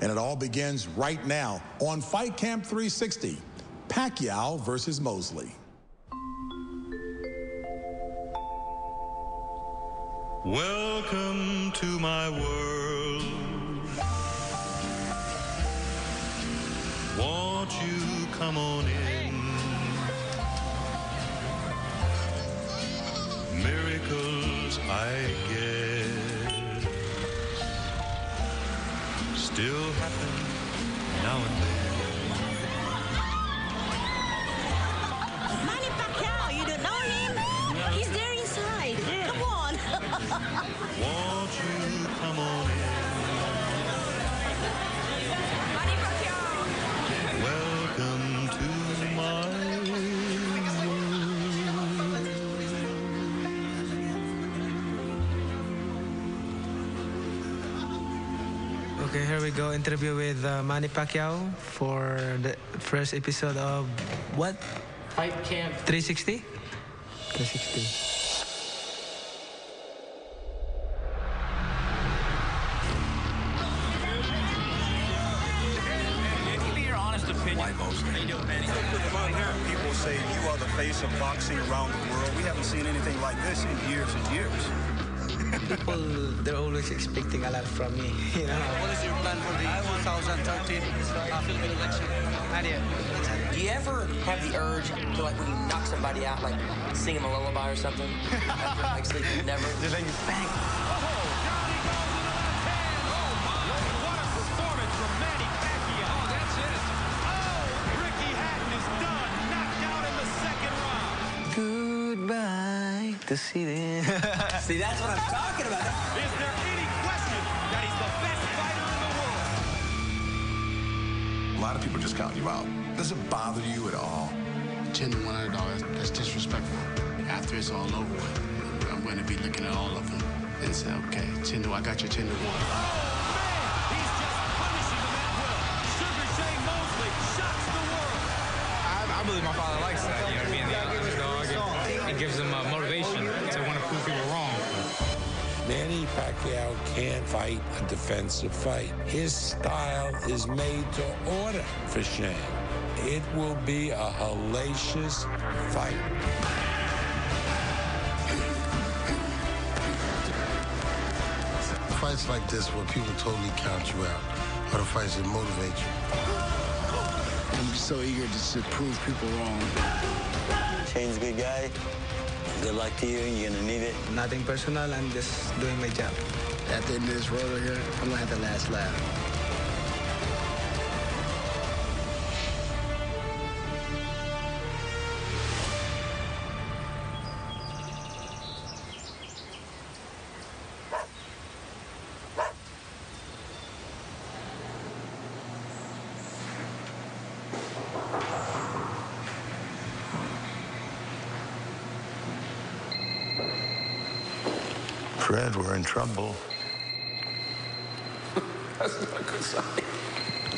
And it all begins right now on Fight Camp 360, Pacquiao versus Mosley. Welcome to my world. Won't you come on in? Miracles, I guess, still happen now and then. Manny Pacquiao, you don't know him? He's there inside. Come on. Won't you come on in? Manny Pacquiao. Welcome to my world. Okay, here we go. Interview with Manny Pacquiao for the first episode of what? Fight Camp 360? 360. Why Mosley? People say you are the face of boxing around the world. We haven't seen anything like this in years and years. People, they're always expecting a lot from me, you know. What is your plan for the 2013 Philippine election? Idea. Do you ever have the urge to, like, when you knock somebody out, like, sing them a lullaby or something? After, like, sleeping? Never? Just like you bang. Goodbye to see them. See, that's what I'm talking about. Is there any question that he's the best fighter in the world? A lot of people just count you out. Does it bother you at all? $10 to $100, that's disrespectful. After it's all over with, I'm going to be looking at all of them and say, okay, 10 to, I got your 10 to 1. Oh, man! He's just punishing him at will. Sugar Shane Mosley shocks the world. I believe my father likes that, you know, being the underdog. It gives him motivation to want to prove people wrong. Manny Pacquiao can't fight a defensive fight. His style is made to order for Shane. It will be a hellacious fight. Fights like this where people totally count you out are the fights that motivate you. I'm so eager to prove people wrong. Shane's a good guy. Good luck to you. You're going to need it. Nothing personal. I'm just doing my job. At the end of this road right here, I'm going to have the last laugh. Fred, we're in trouble. That's not a good sign.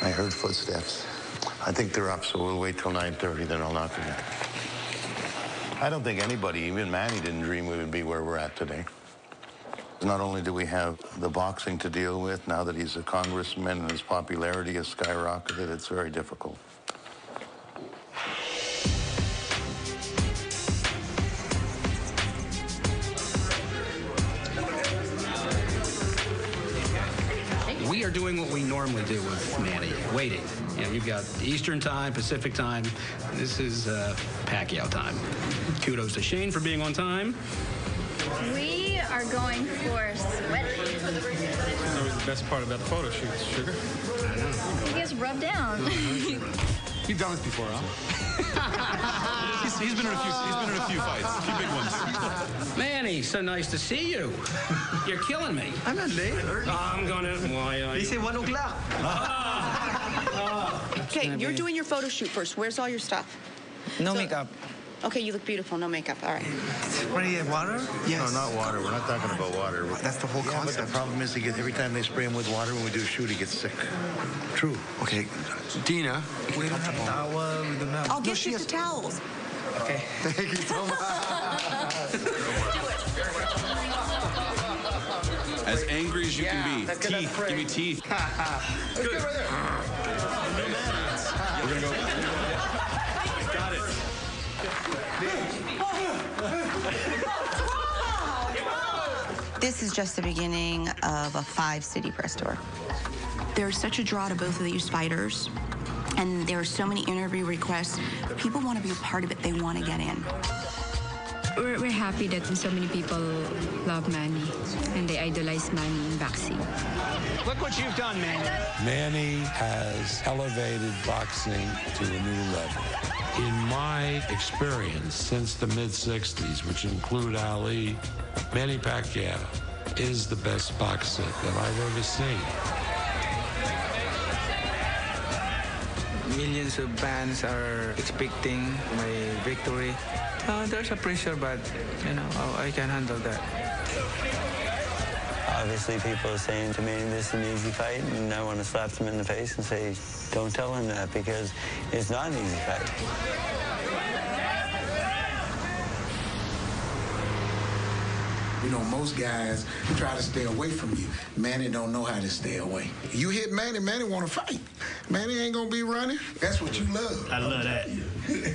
I heard footsteps. I think they're up, so we'll wait till 9:30, then I'll knock again. I don't think anybody, even Manny, didn't dream we would be where we're at today. Not only do we have the boxing to deal with, now that he's a congressman and his popularity has skyrocketed, it's very difficult. We are doing what we normally do with Manny, waiting. You know, you've got Eastern time, Pacific time. This is Pacquiao time. Kudos to Shane for being on time. We are going for sweat. That was the best part about the photo shoot, Sugar. I know. He gets rubbed down. You've done this before, huh? he's been in a few fights, a few big ones. Manny, so nice to see you. You're killing me. I'm not late. I'm gonna. Why? They say 1 o'clock. Okay, you're doing your photo shoot first. Where's all your stuff? No makeup. Okay, you look beautiful. No makeup. All right. What do you have, water? Yes. No, not water. We're not talking about water. That's the whole concept. But the problem is, every time they spray him with water when we do a shoot, he gets sick. True. Okay, Dina. We don't have towel. We don't have... I'll get you the towels. Okay. Thank you so much. Let's do it. As angry as you can be. Teeth. Give me teeth. Good. Right there. We're going to go. Got it. This is just the beginning of a 5-city press tour. There's such a draw to both of these fighters, and there are so many interview requests. People want to be a part of it. They want to get in. We're happy that so many people love Manny and they idolize Manny in boxing. Look what you've done, Manny. Manny has elevated boxing to a new level. In my experience since the mid-'60s, which include Ali, Manny Pacquiao is the best boxer that I've ever seen. Millions of fans are expecting my victory. There's a pressure, but, I can handle that. Obviously, people are saying to me, this is an easy fight, and I want to slap them in the face and say, don't tell him that, because it's not an easy fight. You know, most guys try to stay away from you. Manny don't know how to stay away. You hit Manny, Manny want to fight. Manny ain't going to be running. That's what you love. I love that.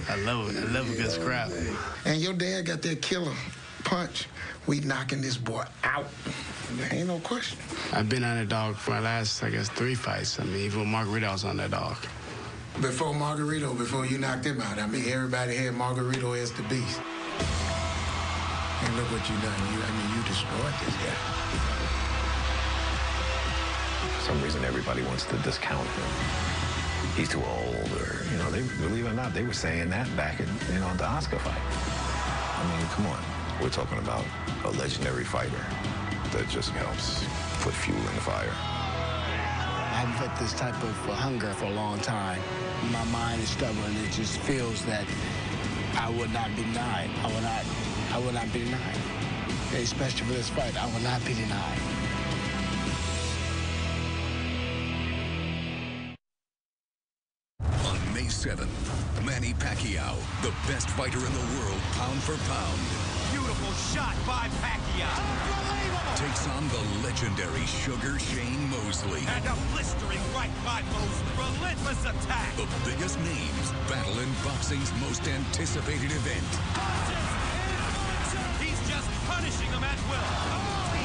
I love it. I love a good scrap. And your dad got that killer punch. We knocking this boy out. Ain't no question. I've been underdog for my last, 3 fights. I mean, even Margarito, I was underdog. Before Margarito, before you knocked him out, everybody had Margarito as the beast. And look what you done. You destroyed this guy. For some reason, everybody wants to discount him. He's too old, or, they, believe it or not, they were saying that back at, the Oscar fight. Come on. We're talking about a legendary fighter that just helps put fuel in the fire. I haven't felt this type of hunger for a long time. My mind is stubborn. It just feels that I would not be denied. I will not be denied. Especially for this fight, I will not be denied. On May 7th, Manny Pacquiao, the best fighter in the world, pound for pound. Beautiful shot by Pacquiao. Unbelievable. Takes on the legendary Sugar Shane Mosley. And a blistering right by Mosley. Relentless attack. The biggest names battle in boxing's most anticipated event. He's just punishing him at will. Oh, he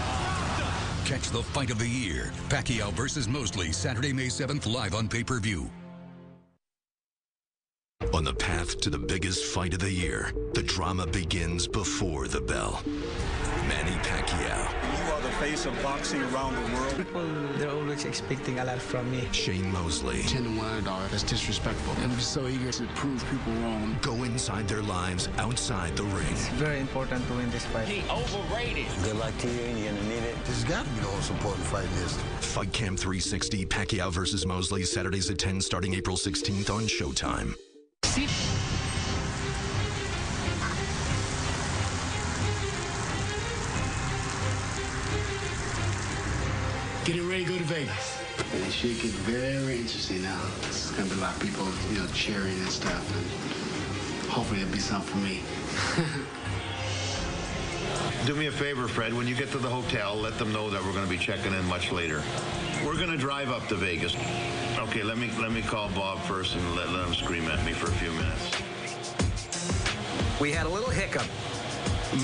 dropped him. Catch the fight of the year. Pacquiao versus Mosley, Saturday, May 7th, live on pay-per-view. On the path to the biggest fight of the year, the drama begins before the bell. Manny Pacquiao. You are the face of boxing around the world. People, they're always expecting a lot from me. Shane Mosley. 10-1 underdog. That's disrespectful. I'm just so eager to prove people wrong. Go inside their lives, outside the ring. It's very important to win this fight. He overrated. Good luck to you, and you're going to need it. This has got to be the most important fight in history. Fight Camp 360, Pacquiao versus Mosley, Saturdays at 10, starting April 16th on Showtime. Getting ready to go to Vegas. It should get very interesting now. There's going to be a lot of people, cheering and stuff. And hopefully it'll be something for me. Do me a favor, Fred. When you get to the hotel, let them know that we're going to be checking in much later. We're going to drive up to Vegas. Okay, let me call Bob first and let him scream at me for a few minutes. We had a little hiccup.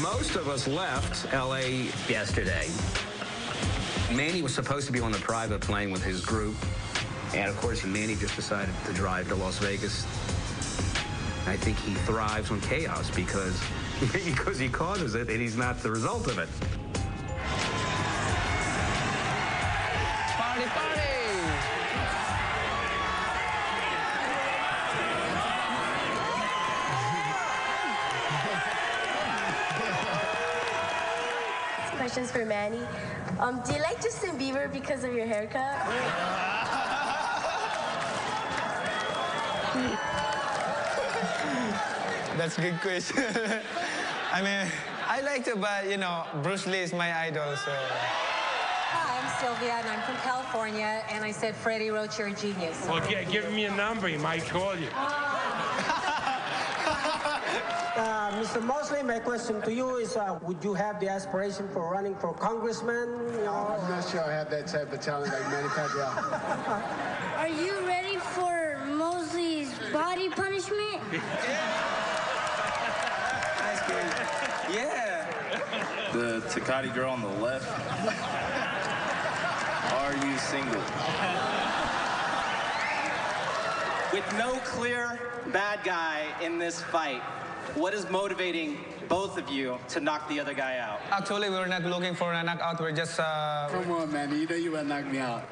Most of us left L.A. yesterday. Manny was supposed to be on the private plane with his group. And, of course, Manny just decided to drive to Las Vegas. I think he thrives on chaos because he causes it and he's not the result of it. Party, party! Questions for Manny. Do you like Justin Bieber because of your haircut? That's a good question. I like to, but, Bruce Lee is my idol, so... Hi, I'm Sylvia, and I'm from California, and I said Freddie Roach, you're a genius. Well, give me a number. He might call you. Mr. Mosley, my question to you is, would you have the aspiration for running for congressman? You know? I'm not sure I have that type of talent like Manny Pacquiao. Are you ready for Mosley's body punishment? Nice kid. Yeah. The Takati girl on the left. Are you single? With no clear bad guy in this fight, what is motivating both of you to knock the other guy out? Actually, we're not looking for a knockout. We're just... Come on, man. You know you would knock me out.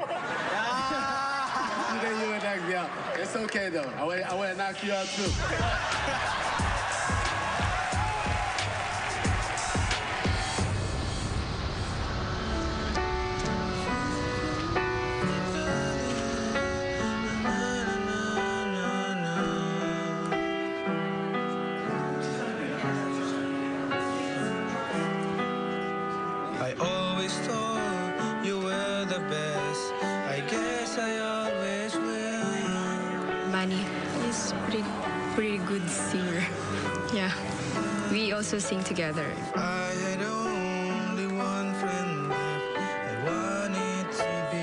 You know you would knock me out. It's okay, though. I would have knocked you out, too. I always thought you were the best. I guess I always will. Manny is pretty good singer. Yeah. We also sing together. I had only one friend left. I wanted to be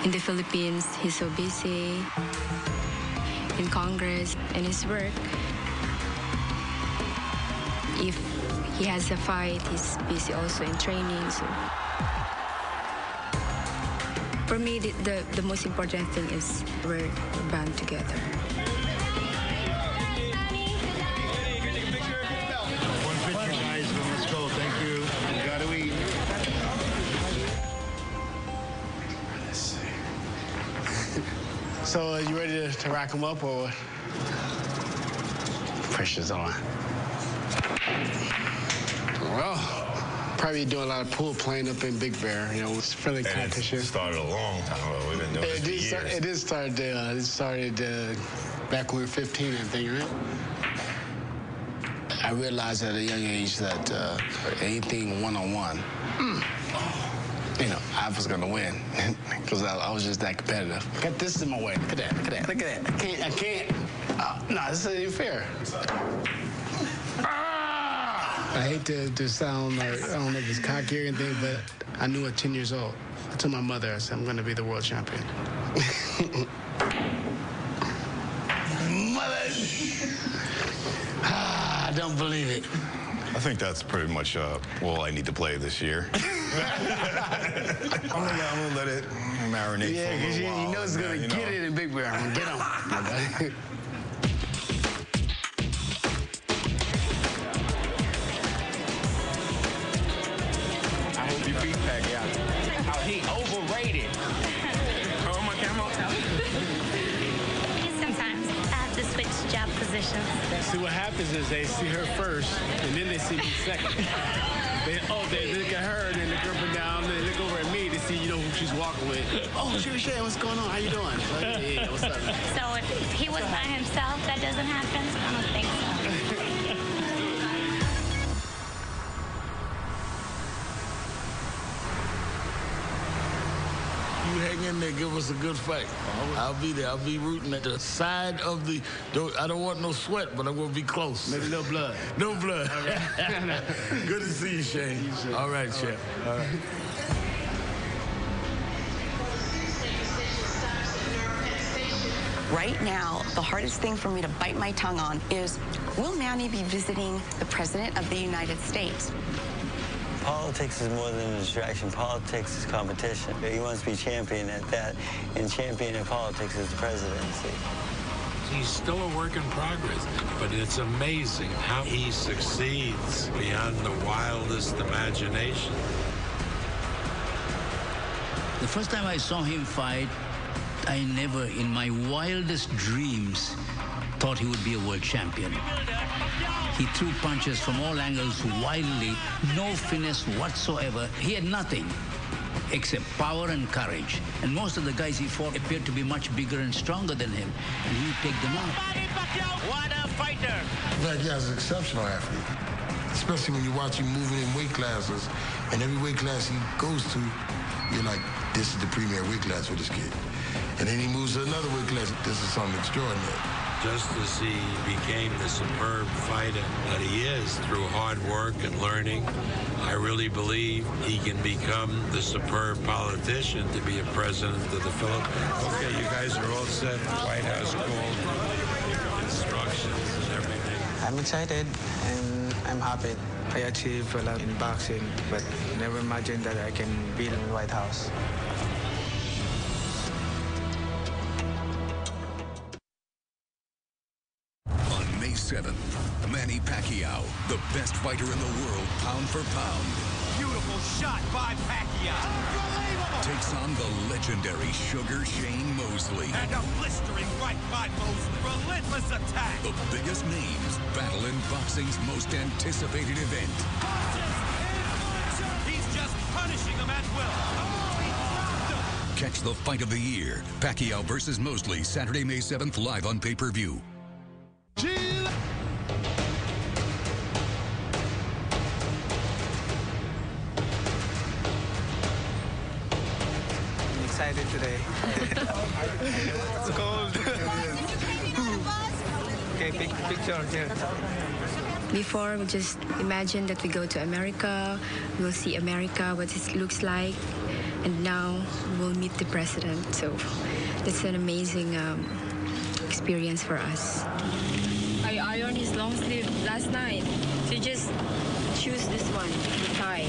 In the Philippines, he's so busy in Congress and his work. If he has a fight, he's busy also in training. So for me, the most important thing is we're bound together. One picture, guys. Let's go. Thank you. You gotta eat. Let's see. So, are you ready to rack him up, or what? Pressure's on. Well, probably doing a lot of pool playing up in Big Bear. You know, it's friendly competition. It started a long time ago. We've been doing it for years. It started back when we were 15, I think, right? I realized at a young age that anything one-on-one, you know, I was gonna win because I was just that competitive. Got this in my way. Look at that. Look at that. Look at that. I can't. No, this isn't fair. I hate to sound like, I don't know if it's cocky or anything, but I knew at 10 years old. I told my mother, I said, I'm going to be the world champion. Mother! I don't believe it. I think that's pretty much all I need to play this year. I'm gonna let it marinate for a little while. You know it's going to get it in Big Bear. I'm going to get him. You beat Pacquiao. Oh, he overrated. Oh, my camera. Sometimes I have to switch job positions. See, what happens is they see her first, and then they see me second. They look at her, and then look up and down, and they look over at me to see, you know, who she's walking with. Oh, Shay, what's going on? How you doing? Yeah, what's up? So if he was by himself, that doesn't happen? I don't think so. You hang in there, give us a good fight. I'll be there. I'll be rooting at the side of the... I don't want no sweat, but I'm going to be close. Maybe no blood. No blood. Good to see you, Shane. All right, Chef. All right. Right now, the hardest thing for me to bite my tongue on is, will Manny be visiting the President of the United States? Politics is more than a distraction. Politics is competition. He wants to be champion at that, and champion in politics is the presidency. He's still a work in progress, but it's amazing how he succeeds beyond the wildest imagination. The first time I saw him fight, I never, in my wildest dreams, thought he would be a world champion. He threw punches from all angles wildly, no finesse whatsoever. He had nothing except power and courage. And most of the guys he fought appeared to be much bigger and stronger than him, and he would take them out. Manny Pacquiao, what a fighter! Pacquiao's an exceptional athlete. especially when you watch him moving in weight classes, and every weight class he goes to, you're like, this is the premier weight class for this kid. And then he moves to another weight class. This is something extraordinary. Just as he became the superb fighter that he is through hard work and learning, I really believe he can become the superb politician to be a president of the Philippines. Okay, you guys are all set. The White House called instructions and everything. I'm excited and I'm happy. I achieved a lot in boxing, but never imagined that I can be in the White House. On May 7th, Manny Pacquiao, the best fighter in the world, pound for pound, Beautiful shot by Pacquiao. takes on the legendary Sugar Shane Mosley. And a blistering right by Mosley. Relentless attack. The biggest names battle in boxing's most anticipated event. He's just punishing them at will. Catch the fight of the year. Pacquiao versus Mosley, Saturday, May 7th, live on pay-per-view. I'm excited today. It's cold. Okay, picture here. Before, we just imagined that we go to America, we'll see America, what it looks like, and now we'll meet the president. So it's an amazing experience for us. I ironed his long sleeve last night, so just choose this one, the tie.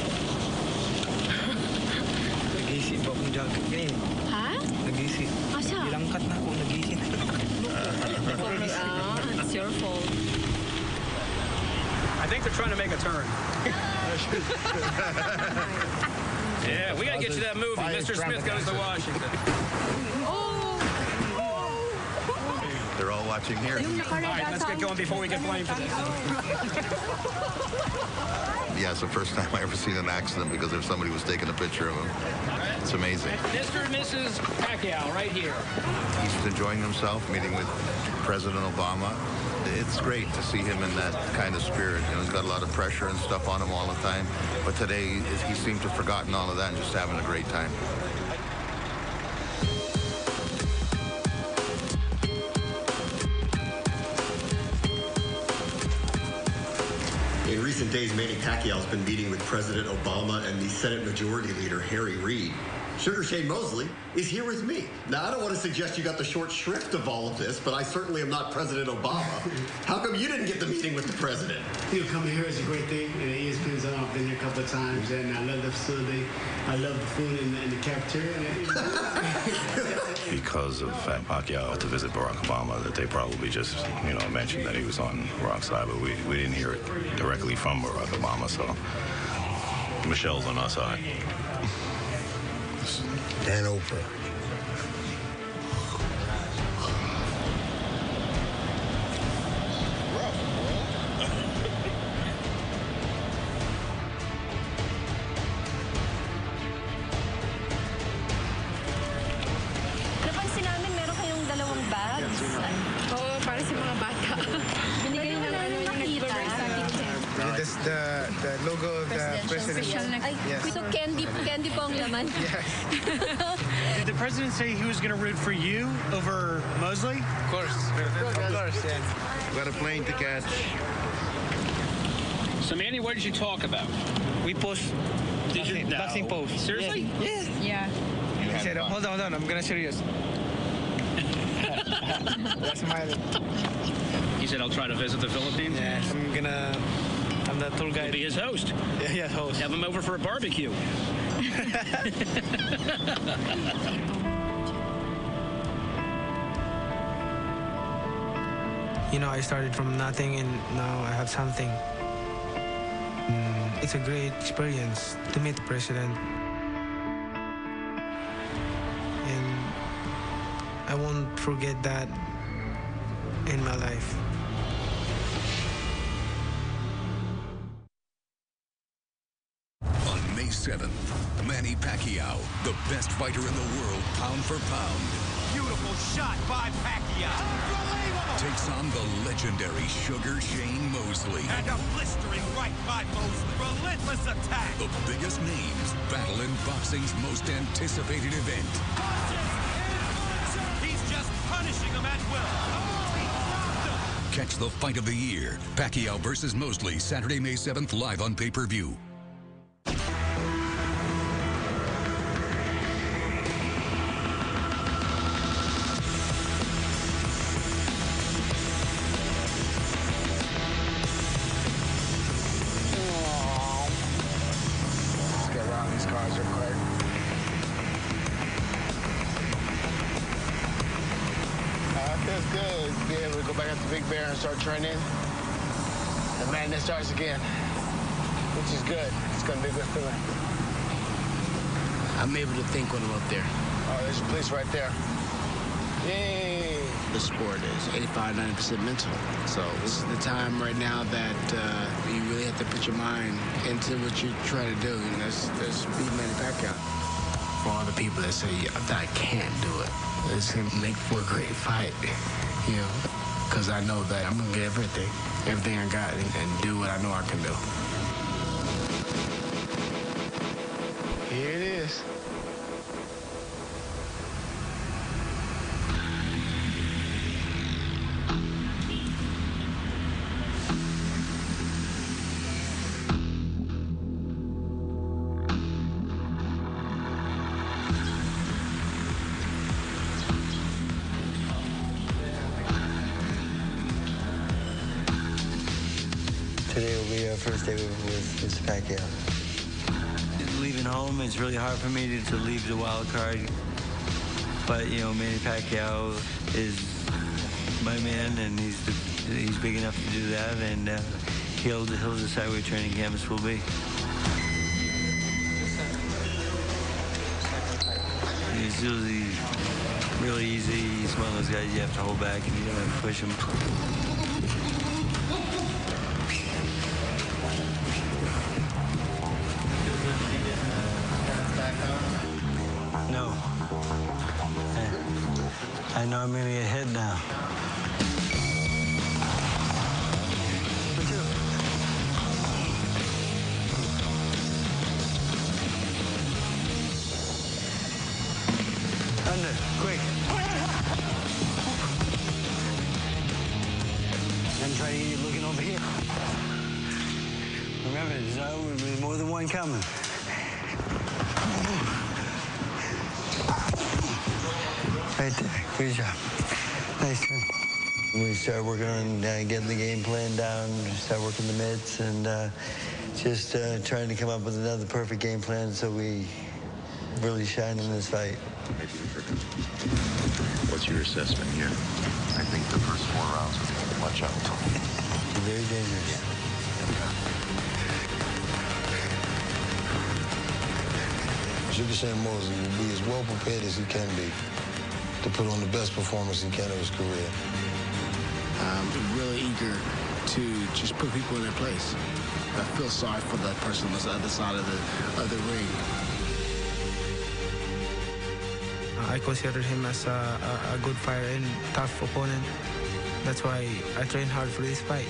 Nag-isip akong jacket ngayon. Ha? Nag-isip. Asa? Ilang cut na ako nag-isip. It's your fault. I think they're trying to make a turn. Yeah, we got to get you that movie. Mr. Smith Goes to Washington. They're all watching here. All right, let's get going before we get blamed for this. Yeah, it's the first time I ever seen an accident because if somebody was taking a picture of him. It's amazing. Mr. and Mrs. Pacquiao, right here. He's enjoying himself, meeting with President Obama. It's great to see him in that kind of spirit. You know, he's got a lot of pressure and stuff on him all the time. But today, he seemed to have forgotten all of that and just having a great time. In recent days, Manny Pacquiao has been meeting with President Obama and the Senate Majority Leader, Harry Reid. Sugar Shane Mosley is here with me. Now, I don't want to suggest you got the short shrift of all of this, but I certainly am not President Obama. How come you didn't get the meeting with the president? You know, coming here is a great thing. And ESPN's on. I've been here a couple of times, and I love the facility. I love the food in the cafeteria. Because of Pacquiao to visit Barack Obama, that they probably just, mentioned that he was on Barack's side, but we didn't hear it directly from Barack Obama, so Michelle's on our side. And Oprah. Napansin namin meron kayong dalawang bags. Oo, para sa mga bata. Binigay na lang yung nakita. That's the logo of the president. Yes. So candy po ang laman. Yes. Did the president say he was going to root for you over Mosley? Of course, yeah. Got a plane to catch. So, Manny, what did you talk about? We post boxing post. Seriously? Yeah. Yeah. He said, hold on, I'm gonna serious. That's smiling. He said, I'll try to visit the Philippines? Yes, I'm the tour guide. You'll be his host. Yeah, host. Have him over for a barbecue. I started from nothing and now I have something. It's a great experience to meet the president. And I won't forget that in my life. On May 7th, Manny Pacquiao, the best fighter in the world, pound for pound. Beautiful Unbelievable shot by Pacquiao. Unbelievable. Takes on the legendary Sugar Shane Mosley. And a blistering right by Mosley. Relentless attack. The biggest names battle in boxing's most anticipated event. He's just punishing him at will. Oh, he dropped him. Catch the fight of the year. Pacquiao versus Mosley, Saturday, May 7th, live on pay-per-view. And start training, and madness starts again, which is good. It's gonna be a good feeling. I'm able to think when I'm up there. Oh, there's a place right there. Yay! The sport is 85–90% mental. So this is the time right now that you really have to put your mind into what you're trying to do, and that's beat Manny Pacquiao. For all the people that say that I can't do it, it's gonna make for a great fight, you know. Because I know that I'm going to get everything I got, and do what I know I can do. Here it is. Today will be our first day with Mr. Pacquiao. Leaving home, it's really hard for me to leave the wild card. But, you know, Manny Pacquiao is my man, and he's big enough to do that, and he'll decide where training camps will be. He's usually really easy. He's one of those guys you have to hold back, and you don't have to push him. No. I know I'm going to get hit now. Under, quick. I'm trying to get you looking over here. Remember, there's more than one coming. Right there. Good job. Nice. We start working on getting the game plan down, start working the mitts, and just trying to come up with another perfect game plan so we really shine in this fight. What's your assessment here? I think the first 4 rounds, watch out. Very dangerous. Sugar Shane Mosley will be as well prepared as he can be to put on the best performance he can of his career. I'm really eager to just put people in their place. I feel sorry for that person on the other side of the ring. I consider him as a good fighter and tough opponent. That's why I train hard for this fight.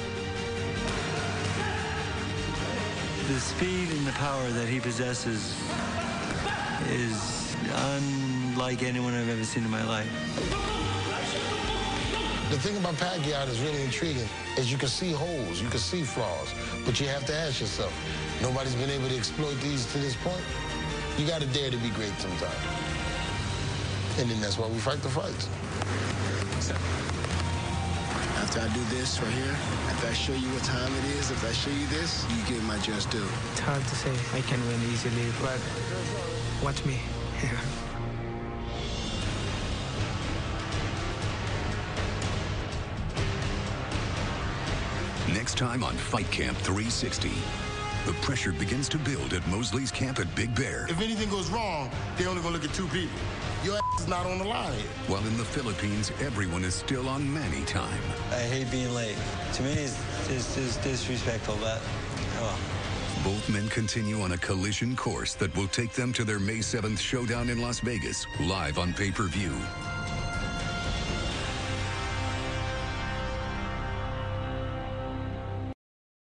The speed and the power that he possesses is unlike anyone I've ever seen in my life. The thing about Pacquiao that's really intriguing is you can see holes, you can see flaws, but you have to ask yourself, nobody's been able to exploit these to this point? You got to dare to be great sometime. And then that's why we fight the fights. After I do this right here, after I show you what time it is, if I show you this, you get my just due. It's hard to say. I can win easily, but watch me. Next time on Fight Camp 360, the pressure begins to build at Mosley's camp at Big Bear. If anything goes wrong, they're only going to look at 2 people. Your ass is not on the line here. While in the Philippines, everyone is still on Manny time. I hate being late. To me, it's disrespectful, but oh. Both men continue on a collision course that will take them to their May 7th showdown in Las Vegas, live on pay-per-view.